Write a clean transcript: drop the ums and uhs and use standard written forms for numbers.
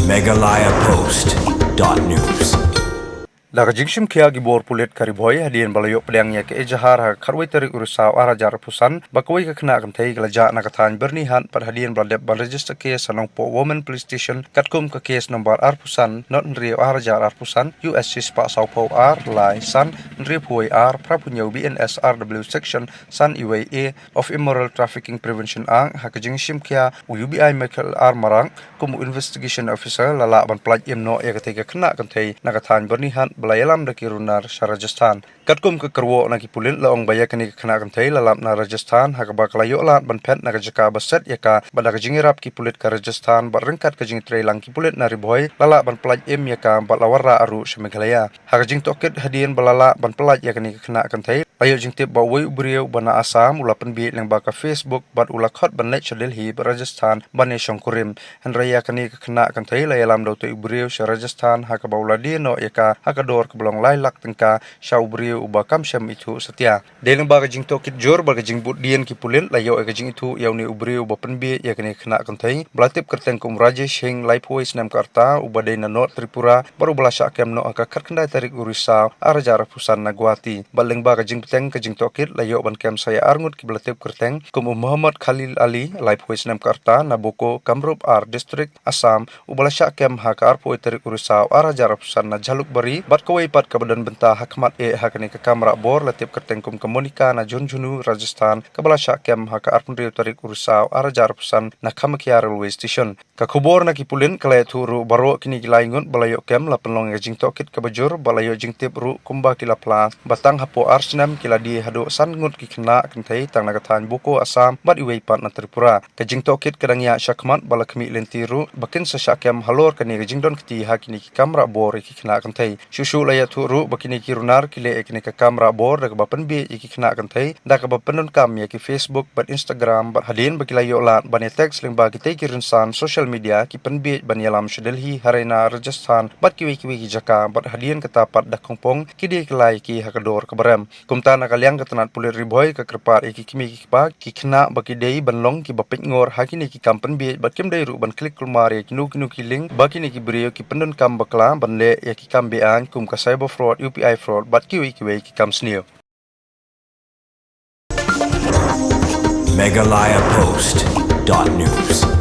megalayapost.news. Nakajingsim kaya gibor pulit kariboy hadian balayok pedangnya ke ejahar ha karwai tarik urusaw arajar pusan bakawai ka kena kamtai gelaja nakatan bernihan par hadian baladep balregister kes sanong po woman police station katkum ke kes nomor arpusan not nrio arajar arpusan USC spa sau po ar lai san nrio puai ar prapunyaw BNS RW section san IWA of immoral trafficking prevention ang hakajingsim kaya UBI Michael R marang kumu investigation officer lala ban plaj imno ya ketika kena kamtai nakatan bernihan belayalam daki runar sa Rajasthan. Katkum ke kerwo na kipulin laong baya kani kena kamtai lalap na Rajasthan hakabak layo lan banpet na kajaka baset yaka bada kajingirap kipulit ka Rajasthan barengkat kajing tray lang kipulit na riboy lala ban pelaj im yaka balawara aru sa Meghalaya. Hakajing tokit hadian balala ban pelaj yakani kena kamtai layo jing tip bawai ubriyo bana Assam ula penbi lang baka Facebook bat ula khot ban lech Delhi Rajasthan bane Shongkurim hanraya kani kena kamtai layalam daw to ubriyo sa Rajasthan hakabawla dino yaka hakador keblong lailak tengka syau beriu uba kamsyam itu setia. Deling baga jing tokit jor baga jing bud dien kipulin layo ega jing itu yauni uberiu uba penbi ya kini kena kentai belatip kerteng kum Rajesh hing laipoi senam karta uba dena not Tripura baru belasyak kem no angka kerkendai tarik urisau arajara pusan Nagwati. Baling baga jing peteng ke jing tokit layo ban kem saya arngut ki belatip kerteng kum Muhammad Khalil Ali laipoi senam karta Naboko Kamrup Ar District Assam ubalasyak kem haka arpoi tarik urisau arajara pusan na Jaluk Bari bat kawai pat kabadan bentah hakmat hakani ke kamera bor latip kertengkum komunika na Junjunu Rajasthan kabala syakem haka arpundriu tarik urusaw arajar pusan na Kamakia railway station ka kubor na kipulin kalay turu baro kini gilaingun balayo kem la penlong jing tokit kabajur balayo jing tip ru kumba kila pla batang hapo arsenam kila di hado sangut ki kena kentai tang nagatan buko Assam bat iwei pat na Tripura ka jing tokit kadangya syakmat bala kemi lentiru bakin sa syakem halor kani jing don kiti hakini ki kamera bor ki kena kentai Shushu laya turu bakini kirunar kile ekini ke kamera bor dak bapen bi iki kena kantai dak bapenun kam ya ki Facebook bat Instagram bat hadin bakilayo lat ban text ling ba kitai kirunsan social media ki penbi ban yalam Delhi Haryana Rajasthan bat ki ki jaka bat hadin ketapat dak kongpong ki di kelai ki hakador keberem kumta nakalyang ketenat pulir riboy ke kerpat iki kimi ki ba ki kena baki dei banlong ki bapit ngor hakini ki kampen bi bat kim dei ru ban klik kulmar ya kinu ki link bakini ki brio ki penun kam bakla ban le ya ki kam bi kum ka cyber fraud UPI fraud bat kiwi ki kam sneo megalayapost.news